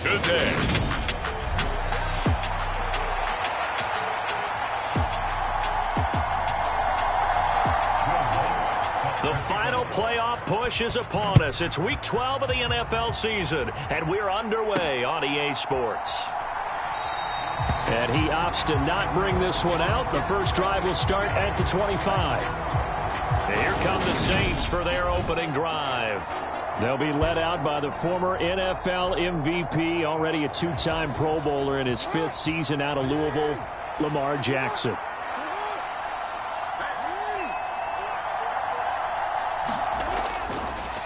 today. The final playoff push is upon us. It's Week 12 of the NFL season, and we're underway on EA Sports. And he opts to not bring this one out. The first drive will start at the 25. And here come the Saints for their opening drive. They'll be led out by the former NFL MVP, already a two-time Pro Bowler in his fifth season out of Louisville, Lamar Jackson.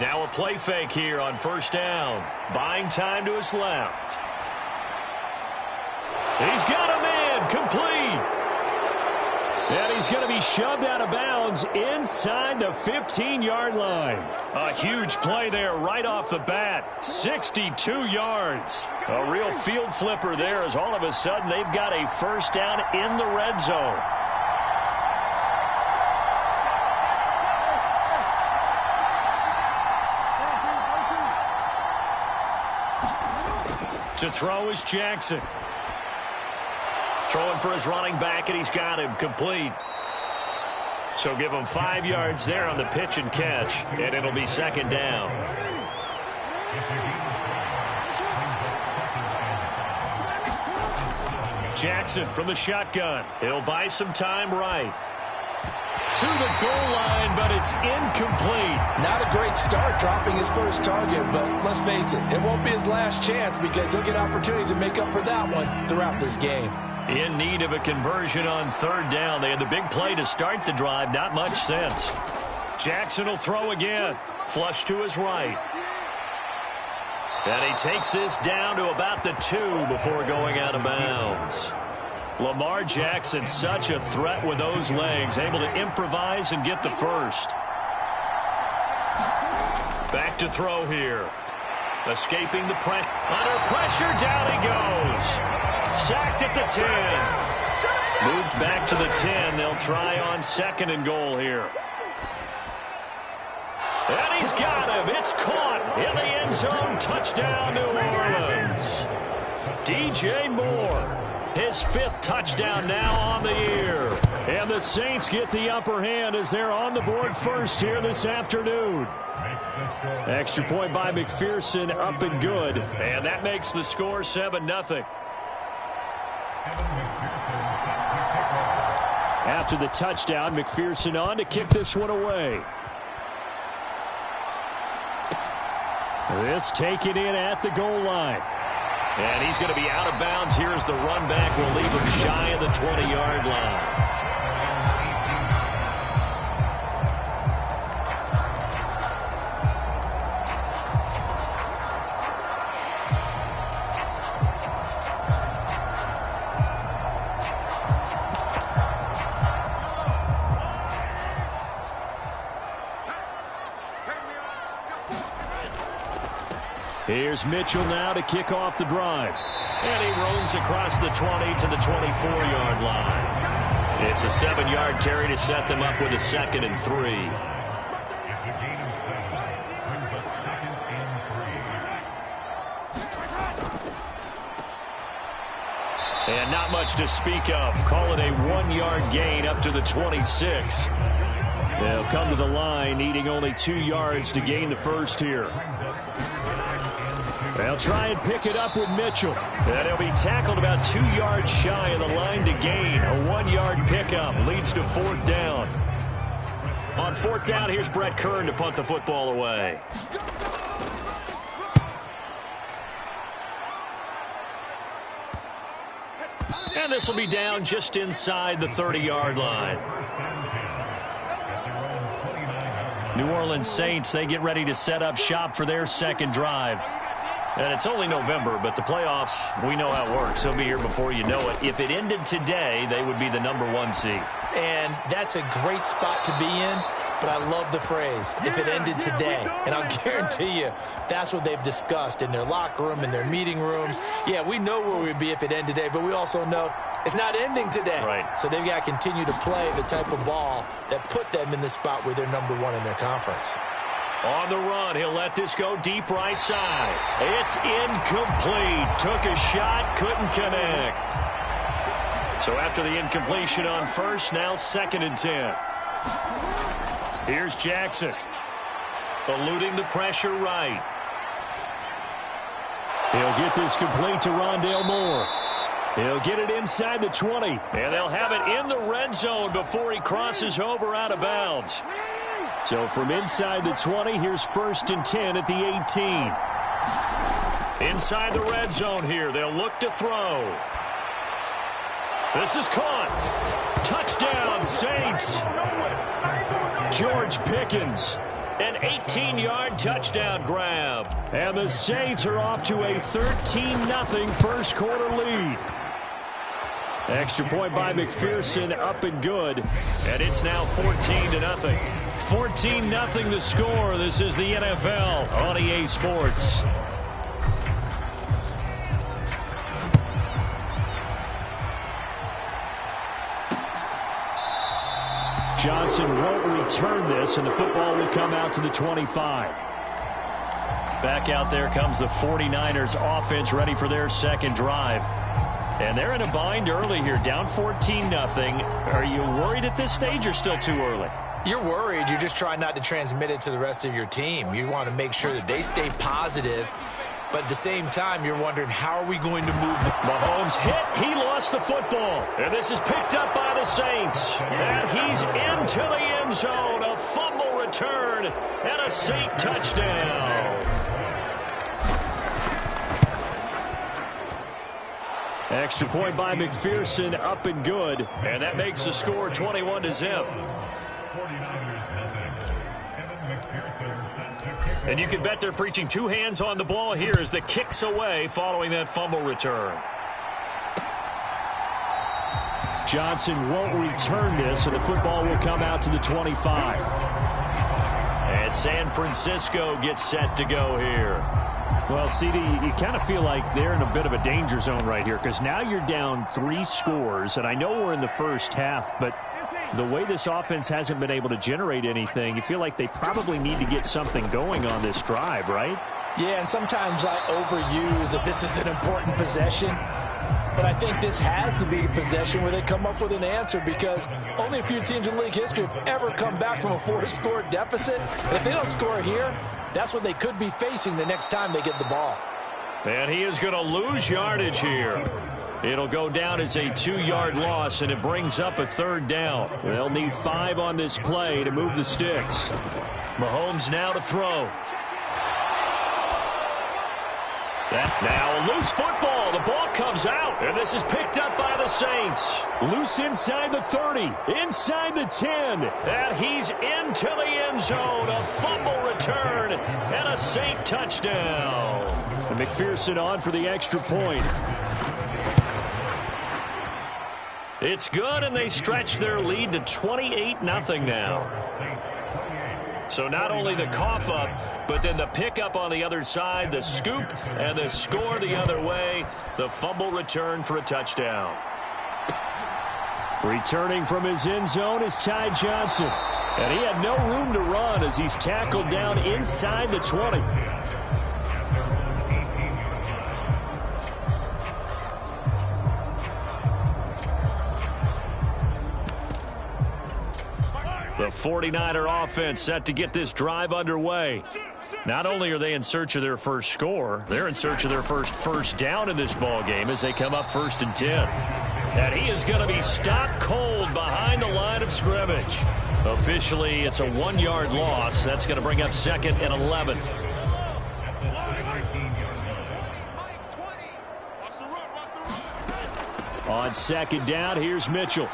Now a play fake here on first down. Buying time to his left. He's got a man complete. And he's going to be shoved out of bounds inside the 15-yard line. A huge play there right off the bat. 62 yards. A real field flipper there as all of a sudden they've got a first down in the red zone. To throw is Jackson. Throwing for his running back, and he's got him complete. So give him 5 yards there on the pitch and catch, and it'll be second down. Jackson from the shotgun. He'll buy some time right. To the goal line, but it's incomplete. Not a great start dropping his first target, but let's face it, it won't be his last chance because he'll get opportunities to make up for that one throughout this game. In need of a conversion on third down. They had the big play to start the drive. Not much sense. Jackson will throw again. Flush to his right. And he takes this down to about the 2 before going out of bounds. Lamar Jackson, such a threat with those legs, able to improvise and get the first. Back to throw here. Escaping the pressure. Under pressure, down he goes. Sacked at the 10. Moved back to the 10. They'll try on second and goal here. And he's got him. It's caught in the end zone. Touchdown, New Orleans. DJ Moore. His 5th touchdown now on the year. And the Saints get the upper hand as they're on the board first here this afternoon. Extra point by McPherson, up and good. And that makes the score 7-0. After the touchdown, McPherson on to kick this one away. This taken in at the goal line. And he's going to be out of bounds here as the run back will leave him shy of the 20-yard line. Here's Mitchell now to kick off the drive. And he roams across the 20 to the 24-yard line. It's a 7-yard carry to set them up with a 2nd and 3. And not much to speak of. Call it a 1-yard gain up to the 26. They'll come to the line needing only 2 yards to gain the first here. They'll try and pick it up with Mitchell. And he'll be tackled about 2 yards shy of the line to gain. A 1-yard pickup leads to 4th down. On 4th down, here's Brett Kern to punt the football away. And this will be down just inside the 30-yard line. New Orleans Saints, they get ready to set up shop for their second drive. And it's only November, but the playoffs, we know how it works. They'll be here before you know it. If it ended today, they would be the #1 seed. And that's a great spot to be in, but I love the phrase, if it ended today. And I'll guarantee you, that's what they've discussed in their locker room, in their meeting rooms. Yeah, we know where we'd be if it ended today, but we also know it's not ending today. Right. So they've got to continue to play the type of ball that put them in the spot where they're #1 in their conference. On the run, he'll let this go deep right side. It's incomplete. Took a shot, couldn't connect. So after the incompletion on first, now 2nd and 10. Here's Jackson. Eluding the pressure right. He'll get this complete to Rondale Moore. He'll get it inside the 20. And they'll have it in the red zone before he crosses over out of bounds. So from inside the 20, here's 1st and 10 at the 18. Inside the red zone here. They'll look to throw. This is caught. Touchdown, Saints. George Pickens. An 18-yard touchdown grab. And the Saints are off to a 13-0 first quarter lead. Extra point by McPherson, up and good. And it's now 14-0. 14-0 the score. This is the NFL on EA Sports. Johnson won't return this, and the football will come out to the 25. Back out there comes the 49ers offense, ready for their second drive. And they're in a bind early here, down 14-0. Are you worried at this stage or still too early? You're worried. You're just trying not to transmit it to the rest of your team. You want to make sure that they stay positive. But at the same time, you're wondering, how are we going to move the... Mahomes hit. He lost the football. And this is picked up by the Saints. And he's into the end zone. A fumble return and a Saint touchdown. Extra point by McPherson, up and good. And that makes the score 21-0. And you can bet they're preaching two hands on the ball here as the kick's away following that fumble return. Johnson won't return this, and the football will come out to the 25. And San Francisco gets set to go here. Well, CD, you kind of feel like they're in a bit of a danger zone right here because now you're down 3 scores, and I know we're in the first half, but the way this offense hasn't been able to generate anything, you feel like they probably need to get something going on this drive, right? Yeah, and sometimes I overuse that this is an important possession. But I think this has to be a possession where they come up with an answer because only a few teams in league history have ever come back from a 4-score deficit. And if they don't score here, that's what they could be facing the next time they get the ball. And he is going to lose yardage here. It'll go down as a 2-yard loss, and it brings up a 3rd down. They'll need 5 on this play to move the sticks. Mahomes now to throw. Now a loose football. The ball comes out, and this is picked up by the Saints. Loose inside the 30, inside the 10. And he's into the end zone. A fumble return and a Saint touchdown. And McPherson on for the extra point. It's good, and they stretch their lead to 28-0 now. So not only the cough up, but then the pickup on the other side, the scoop, and the score the other way. The fumble return for a touchdown. Returning from his end zone is Ty Johnson. And he had no room to run as he's tackled down inside the 20. The 49er offense set to get this drive underway. Not only are they in search of their first score, they're in search of their first down in this ball game as they come up 1st and 10. And he is going to be stopped cold behind the line of scrimmage. Officially, it's a 1-yard loss. That's going to bring up 2nd and 11. On 2nd down, here's Mitchell.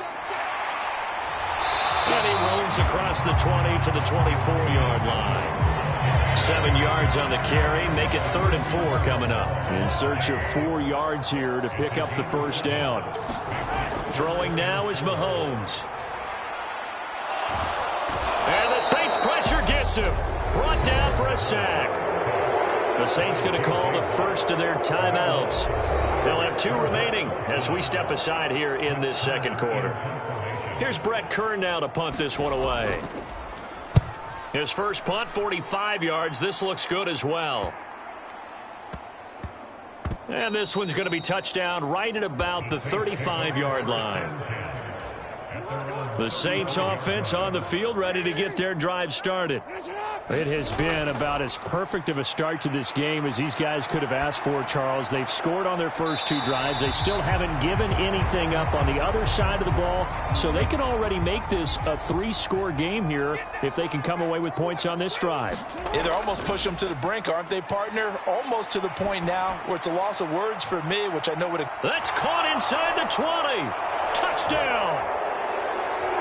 And he roams across the 20 to the 24-yard line. 7 yards on the carry. Make it 3rd and 4 coming up. In search of 4 yards here to pick up the first down. Throwing now is Mahomes. And the Saints pressure gets him. Brought down for a sack. The Saints going to call the first of their timeouts. They'll have 2 remaining as we step aside here in this second quarter. Here's Brett Kern now to punt this one away. His first punt, 45 yards. This looks good as well. And this one's going to be touchdown right at about the 35-yard line. The Saints offense on the field, ready to get their drive started. It has been about as perfect of a start to this game as these guys could have asked for, Charles. They've scored on their first two drives. They still haven't given anything up on the other side of the ball, so they can already make this a three-score game here if they can come away with points on this drive. Yeah, they're almost pushing them to the brink, aren't they, partner? Almost to the point now where it's a loss of words for me, which I know would have... That's caught inside the 20. Touchdown!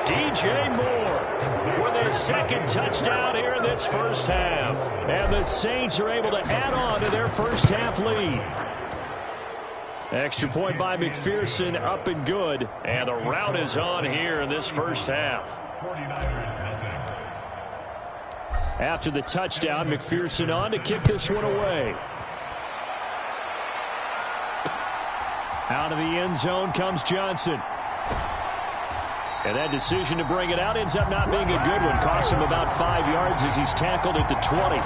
DJ Moore with his second touchdown here in this first half. And the Saints are able to add on to their first half lead. Extra point by McPherson, up and good. And the rout is on here in this first half. After the touchdown, McPherson on to kick this one away. Out of the end zone comes Johnson. And that decision to bring it out ends up not being a good one. Costs him about 5 yards as he's tackled at the 20.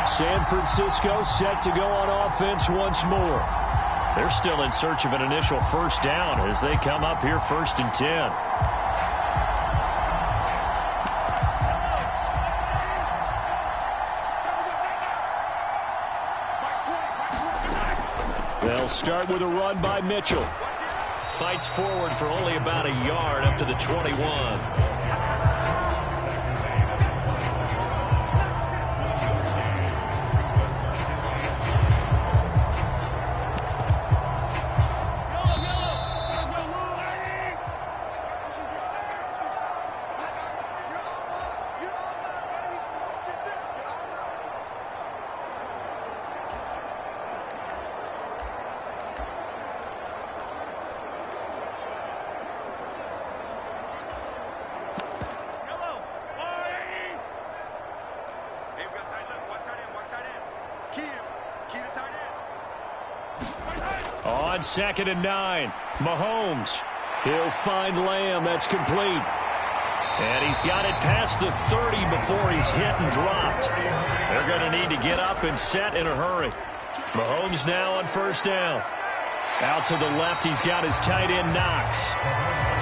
San Francisco set to go on offense once more. They're still in search of an initial first down as they come up here 1st and 10. They'll start with a run by Mitchell. Fights forward for only about a yard up to the 21. On 2nd and 9, Mahomes. He'll find Lamb. That's complete. And he's got it past the 30 before he's hit and dropped. They're going to need to get up and set in a hurry. Mahomes now on 1st down. Out to the left, he's got his tight end Knox.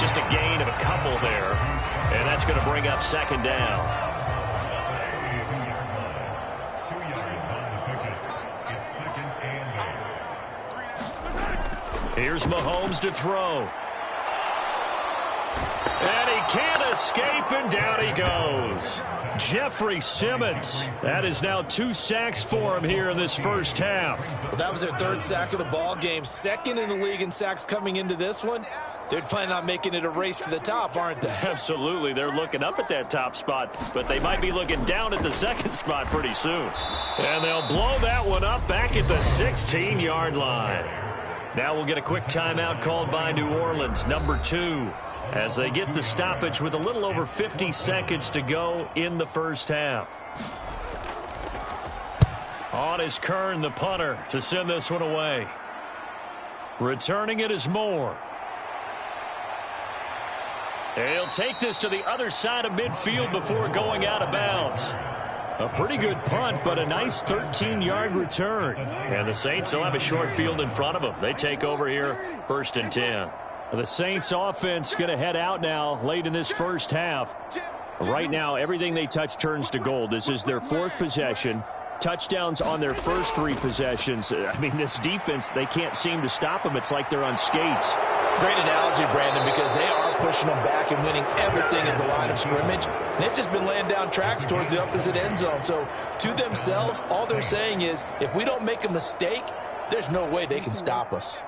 Just a gain of a couple there. And that's going to bring up 2nd down. Here's Mahomes to throw. And he can't escape, and down he goes. Jeffrey Simmons. That is now 2 sacks for him here in this first half. Well, that was their 3rd sack of the ball game. 2nd in the league in sacks coming into this one. They're planning on making it a race to the top, aren't they? Absolutely. They're looking up at that top spot, but they might be looking down at the 2nd spot pretty soon. And they'll blow that one up back at the 16-yard line. Now we'll get a quick timeout called by New Orleans, number 2, as they get the stoppage with a little over 50 seconds to go in the first half. On is Kern, the punter, to send this one away. Returning it is Moore. He'll take this to the other side of midfield before going out of bounds. A pretty good punt, but a nice 13-yard return. And the Saints will have a short field in front of them. They take over here 1st and 10. The Saints offense going to head out now late in this first half. Right now, everything they touch turns to gold. This is their 4th possession. Touchdowns on their first 3 possessions. I mean, this defense, they can't seem to stop them. It's like they're on skates. Great analogy, Brandon, because they are pushing them back and winning everything at the line of scrimmage. They've just been laying down tracks towards the opposite end zone. So to themselves, all they're saying is, if we don't make a mistake, there's no way they can stop us.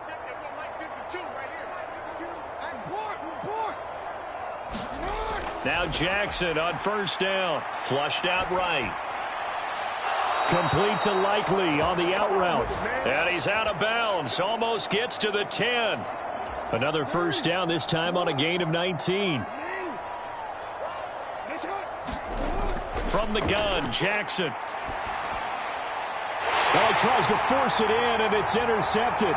Now Jackson on 1st down. Flushed out right. Complete to Likely on the out route. And he's out of bounds. Almost gets to the 10. Another first down, this time on a gain of 19. From the gun, Jackson. Well, he tries to force it in, and it's intercepted.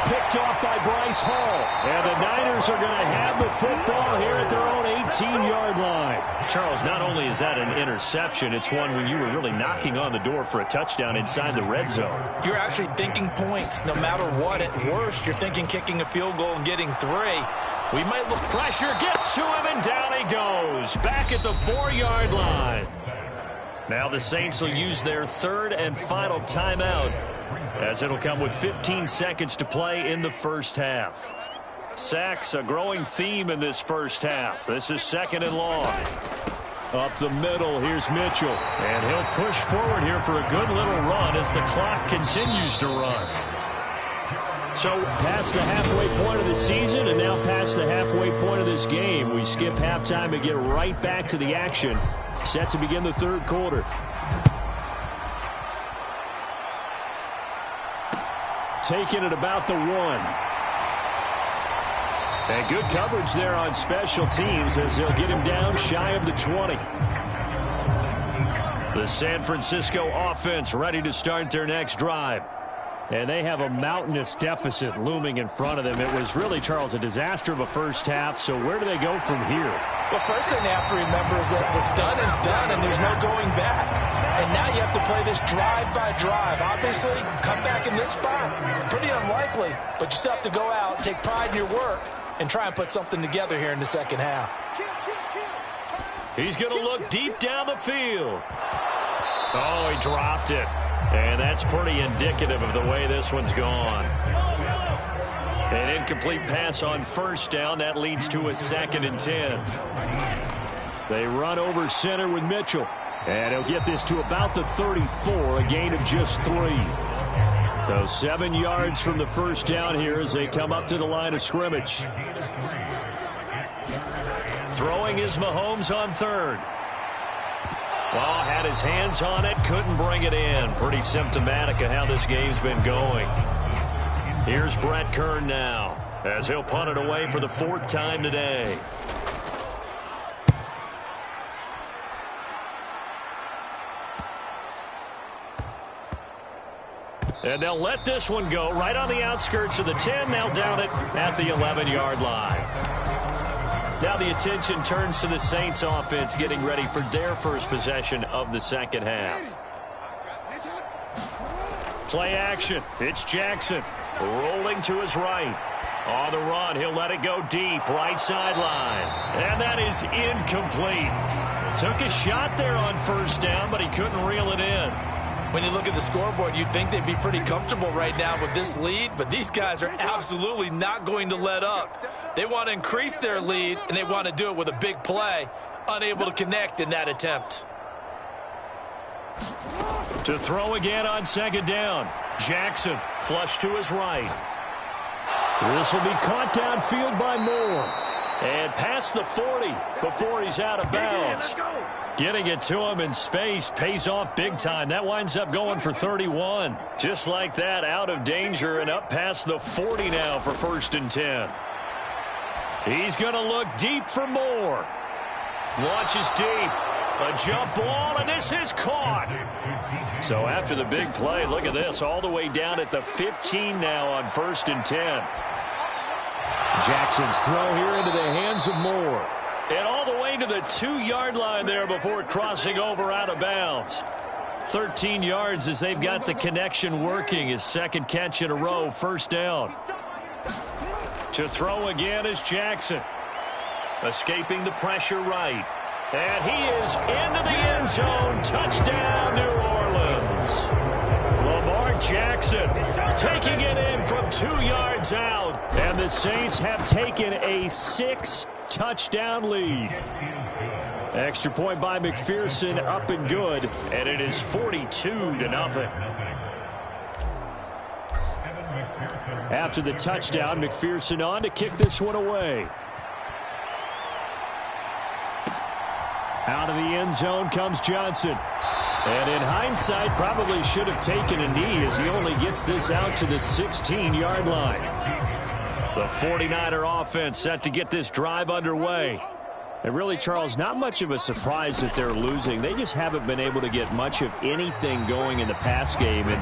Picked off by Bryce Hall. And the Niners are going to have the football here at their own 18-yard line. Charles, not only is that an interception, it's one when you were really knocking on the door for a touchdown inside the red zone. You're actually thinking points. No matter what, at worst, you're thinking kicking a field goal and getting 3. We might look. Pressure gets to him, and down he goes. Back at the 4-yard line. Now the Saints will use their third and final timeout, as it'll come with 15 seconds to play in the first half. Sacks, a growing theme in this first half. This is 2nd and long. Up the middle, here's Mitchell. And he'll push forward here for a good little run as the clock continues to run. So past the halfway point of the season and now past the halfway point of this game. We skip halftime and get right back to the action. Set to begin the third quarter. Taking it about the 1. And good coverage there on special teams as they'll get him down shy of the 20. The San Francisco offense ready to start their next drive. And they have a mountainous deficit looming in front of them. It was really, Charles, a disaster of a first half. So where do they go from here? Well, first thing they have to remember is that what's done is done, and there's no going back. And now you have to play this drive by drive. Obviously, come back in this spot, pretty unlikely. But you still have to go out, take pride in your work, and try and put something together here in the second half. He's going to look deep down the field. Oh, he dropped it. And that's pretty indicative of the way this one's gone. An incomplete pass on first down. That leads to a 2nd and 10. They run over center with Mitchell. And he'll get this to about the 34, a gain of just 3. So 7 yards from the first down here as they come up to the line of scrimmage. Throwing is Mahomes on third. Well, had his hands on it, couldn't bring it in. Pretty symptomatic of how this game's been going. Here's Brett Kern now, as he'll punt it away for the 4th time today. And they'll let this one go right on the outskirts of the 10. They'll down it at the 11-yard line. Now the attention turns to the Saints offense getting ready for their first possession of the second half. Play action. It's Jackson rolling to his right. On the run, he'll let it go deep, right sideline. And that is incomplete. Took a shot there on first down, but he couldn't reel it in. When you look at the scoreboard, you'd think they'd be pretty comfortable right now with this lead, but these guys are absolutely not going to let up. They want to increase their lead, and they want to do it with a big play. Unable to connect in that attempt. To throw again on second down. Jackson flush to his right. This will be caught downfield by Moore. And past the 40 before he's out of bounds. Getting it to him in space pays off big time. That winds up going for 31. Just like that, out of danger and up past the 40 now for 1st and 10. He's going to look deep for Moore. Launches deep. A jump ball, and this is caught. So after the big play, look at this. All the way down at the 15 now on 1st and 10. Jackson's throw here into the hands of Moore. And all the way to the 2-yard line there before crossing over out of bounds. 13 yards as they've got the connection working. His 2nd catch in a row, 1st down. To throw again is Jackson. Escaping the pressure right. And he is into the end zone. Touchdown, New Orleans. Lamar Jackson taking it in from 2 yards out. And the Saints have taken a 6-touchdown lead. Extra point by McPherson, up and good. And it is 42-0. After the touchdown, McPherson on to kick this one away. Out of the end zone comes Johnson. And in hindsight, probably should have taken a knee as he only gets this out to the 16-yard line. The 49er offense set to get this drive underway. And really, Charles, not much of a surprise that they're losing. They just haven't been able to get much of anything going in the pass game. And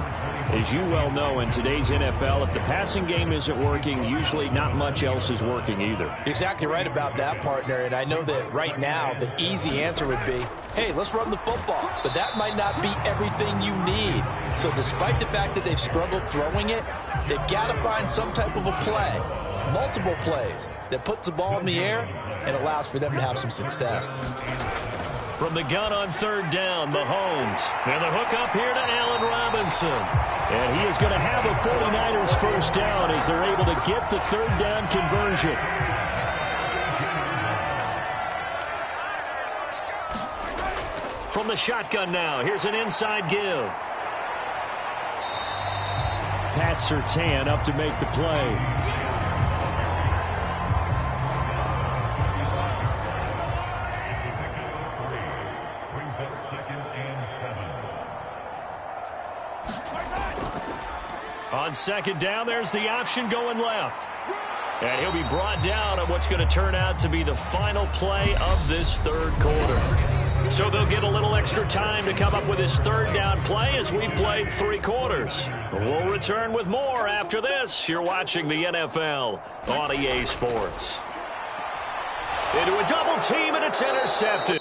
as you well know, in today's NFL, if the passing game isn't working, usually not much else is working either. You're exactly right about that, partner. And I know that right now the easy answer would be, hey, let's run the football. But that might not be everything you need. So despite the fact that they've struggled throwing it, they've got to find some type of a play, multiple plays, that puts the ball in the air and allows for them to have some success. From the gun on third down, Mahomes. And the hook up here to Allen Robinson. And he is going to have a 49ers first down as they're able to get the third down conversion. From the shotgun now, here's an inside give. Pat Surtain up to make the play. On second down, there's the option going left. And he'll be brought down at what's going to turn out to be the final play of this third quarter. So they'll get a little extra time to come up with his third down play as we played 3 quarters. We'll return with more after this. You're watching the NFL on EA Sports. Into a double team, and it's intercepted.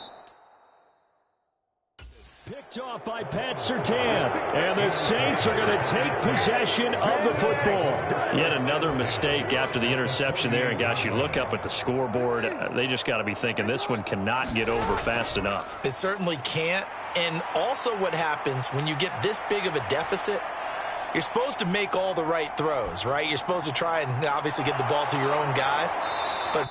Picked off by Pat Surtain, and the Saints are going to take possession of the football. Yet another mistake after the interception there, and gosh, you look up at the scoreboard, they just got to be thinking this one cannot get over fast enough. It certainly can't, and also what happens when you get this big of a deficit, you're supposed to make all the right throws, right? You're supposed to try and obviously get the ball to your own guys, but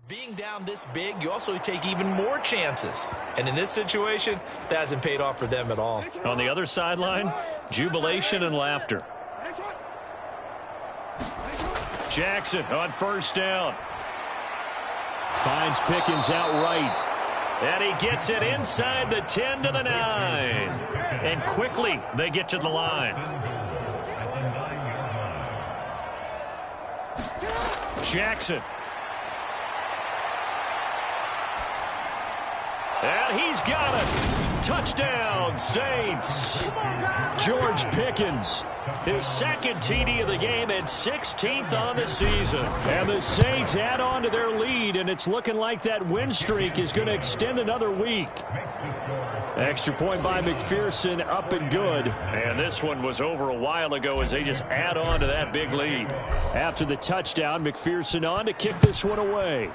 Being down this big, you also take even more chances. And in this situation, that hasn't paid off for them at all. On the other sideline, jubilation and laughter. Jackson on first down. Finds Pickens out right. And he gets it inside the 10 to the 9. And quickly they get to the line. Jackson. And he's got it. Touchdown, Saints. George Pickens. His second TD of the game and 16th on the season. And the Saints add on to their lead, and it's looking like that win streak is going to extend another week. Extra point by McPherson, up and good. And this one was over a while ago as they just add on to that big lead. After the touchdown, McPherson on to kick this one away.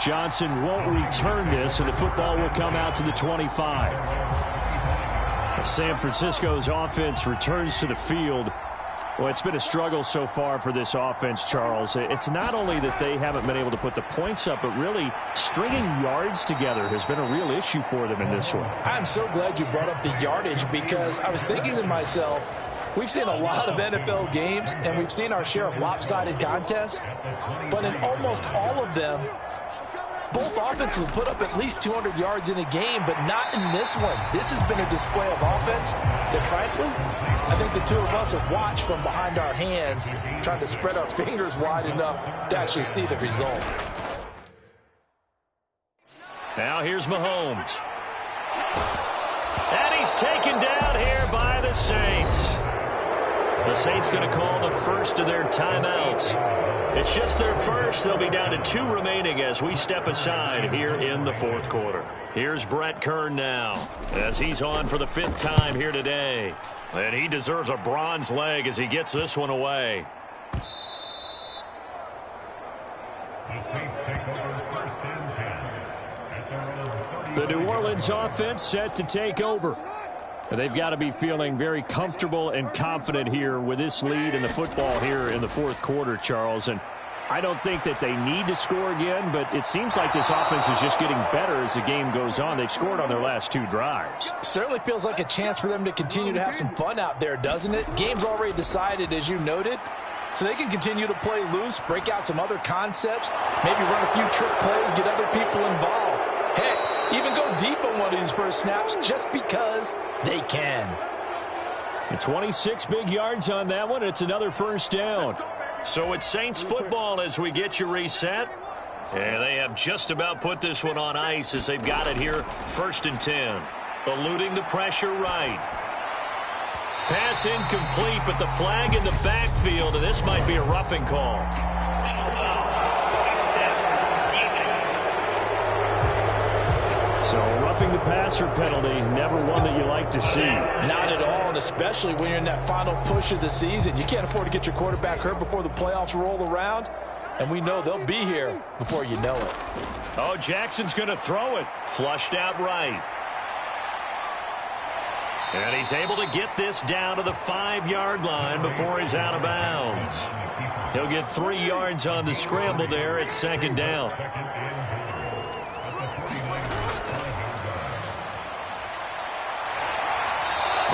Johnson won't return this, and the football will come out to the 25. San Francisco's offense returns to the field. Well, it's been a struggle so far for this offense, Charles. It's not only that they haven't been able to put the points up, but really stringing yards together has been a real issue for them in this one. I'm so glad you brought up the yardage, because I was thinking to myself, we've seen a lot of NFL games, and we've seen our share of lopsided contests, but in almost all of them, both offenses have put up at least 200 yards in a game, but not in this one. This has been a display of offense that, frankly, I think the two of us have watched from behind our hands, trying to spread our fingers wide enough to actually see the result. Now here's Mahomes. And he's taken down here by the Saints. The Saints going to call the first of their timeouts. It's just their first. They'll be down to 2 remaining as we step aside here in the fourth quarter. Here's Brett Kern now as he's on for the 5th time here today. And he deserves a bronze leg as he gets this one away. The New Orleans offense set to take over. They've got to be feeling very comfortable and confident here with this lead in the football here in the fourth quarter, Charles. And I don't think that they need to score again, but it seems like this offense is just getting better as the game goes on. They've scored on their last 2 drives. Certainly feels like a chance for them to continue to have some fun out there, doesn't it? Game's already decided, as you noted, so they can continue to play loose, break out some other concepts, maybe run a few trick plays, get other people involved. Heck, even go deep on one of these first snaps just because they can. And 26 big yards on that one. It's another first down. So it's Saints football as we get you reset. And they have just about put this one on ice as they've got it here. 1st and 10. Eluding the pressure right. Pass incomplete, but the flag in the backfield, and this might be a roughing call. So roughing the passer penalty, never one that you like to see. Not at all, and especially when you're in that final push of the season. You can't afford to get your quarterback hurt before the playoffs roll around, and we know they'll be here before you know it. Oh, Jackson's going to throw it. Flushed out right. And he's able to get this down to the 5-yard line before he's out of bounds. He'll get 3 yards on the scramble there at 2nd down.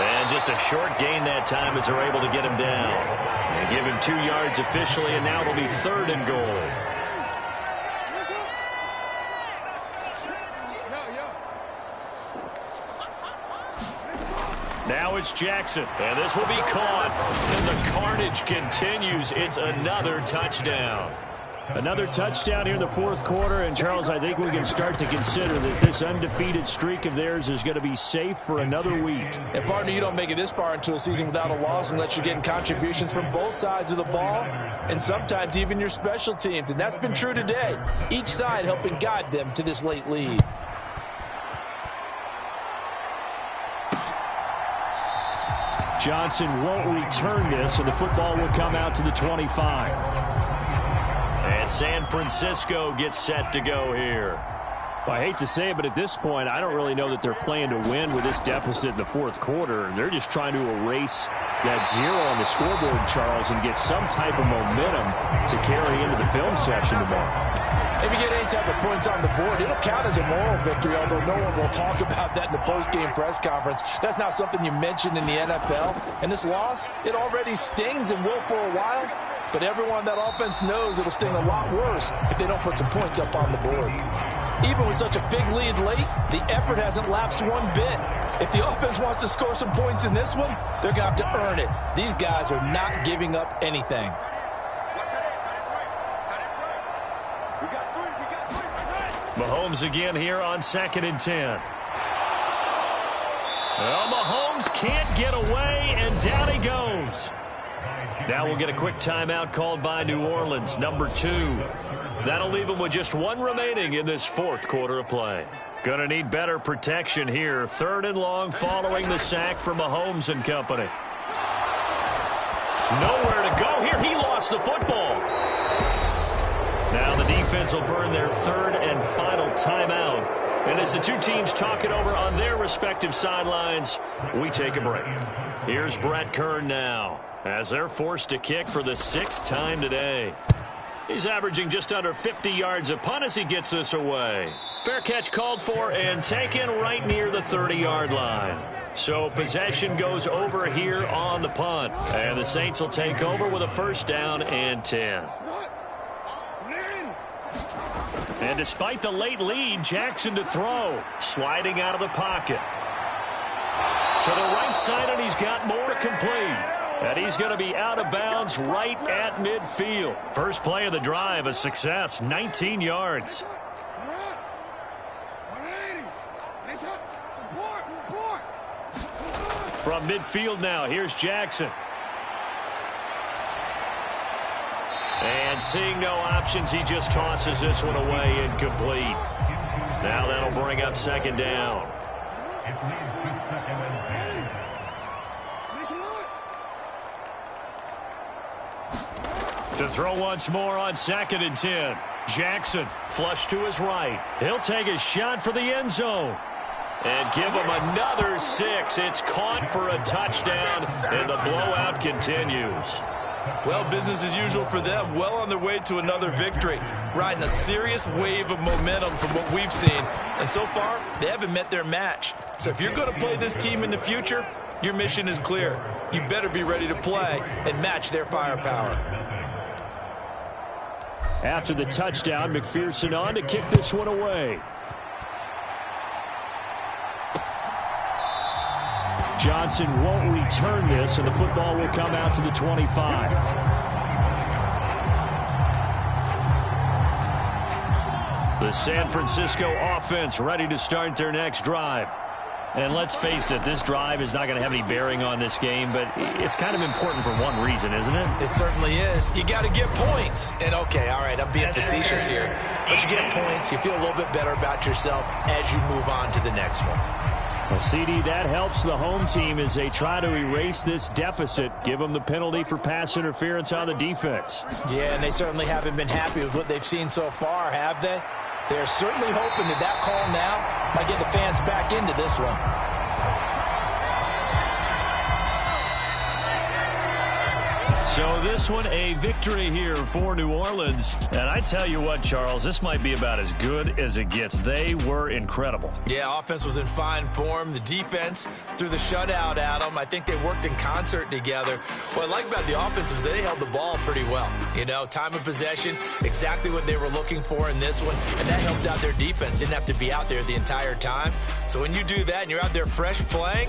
And just a short gain that time as they're able to get him down. They give him 2 yards officially, and now it'll be 3rd and goal. Now it's Jackson, and this will be caught. And the carnage continues. It's another touchdown. Another touchdown here in the fourth quarter, and Charles, I think we can start to consider that this undefeated streak of theirs is going to be safe for another week. And partner, you don't make it this far into a season without a loss unless you're getting contributions from both sides of the ball, and sometimes even your special teams, and that's been true today. Each side helping guide them to this late lead. Johnson won't return this, and the football will come out to the 25. And San Francisco gets set to go here. Well, I hate to say it, but at this point, I don't really know that they're playing to win with this deficit in the fourth quarter. They're just trying to erase that zero on the scoreboard, Charles, and get some type of momentum to carry into the film session tomorrow. If you get any type of points on the board, it'll count as a moral victory, although no one will talk about that in the post-game press conference. That's not something you mentioned in the NFL. And this loss, it already stings and will for a while. But everyone on that offense knows it'll sting a lot worse if they don't put some points up on the board. Even with such a big lead late, the effort hasn't lapsed one bit. If the offense wants to score some points in this one, they're going to have to earn it. These guys are not giving up anything. Mahomes again here on 2nd and 10. Well, Mahomes can't get away, and down he goes. Now we'll get a quick timeout called by New Orleans, number 2. That'll leave them with just one remaining in this fourth quarter of play. Gonna need better protection here. 3rd and long following the sack from Mahomes and company. Nowhere to go here. He lost the football. Now the defense will burn their 3rd and final timeout. And as the two teams talk it over on their respective sidelines, we take a break. Here's Brett Kern now as they're forced to kick for the 6th time today. He's averaging just under 50 yards a punt as he gets this away. Fair catch called for and taken right near the 30-yard line. So possession goes over here on the punt. And the Saints will take over with a 1st down and 10. And despite the late lead, Jackson to throw. Sliding out of the pocket. To the right side, and he's got more to complete. And he's going to be out of bounds right at midfield. First play of the drive, a success, 19 yards. From midfield now, here's Jackson. And seeing no options, he just tosses this one away incomplete. Now that'll bring up 2nd down. To throw once more on 2nd and 10. Jackson flush to his right. He'll take a shot for the end zone. And give him another 6. It's caught for a touchdown, and the blowout continues. Well, business as usual for them. Well on their way to another victory. Riding a serious wave of momentum from what we've seen. And so far, they haven't met their match. So if you're going to play this team in the future, your mission is clear. You better be ready to play and match their firepower. After the touchdown, McPherson on to kick this one away. Johnson won't return this, and the football will come out to the 25. The San Francisco offense ready to start their next drive. And let's face it, this drive is not going to have any bearing on this game, but it's kind of important for one reason, isn't it? It certainly is. You got to get points. And, okay, all right, I'm being facetious here. But you get points, you feel a little bit better about yourself as you move on to the next one. Well, CD, that helps the home team as they try to erase this deficit, give them the penalty for pass interference on the defense. Yeah, and they certainly haven't been happy with what they've seen so far, have they? They're certainly hoping that call now might get the fans back into this one. So this one, a victory here for New Orleans. And I tell you what, Charles, this might be about as good as it gets. They were incredible. Yeah, offense was in fine form. The defense threw the shutout at them. I think they worked in concert together. What I like about the offense is they held the ball pretty well. You know, time of possession, exactly what they were looking for in this one. And that helped out their defense. Didn't have to be out there the entire time. So when you do that and you're out there fresh playing,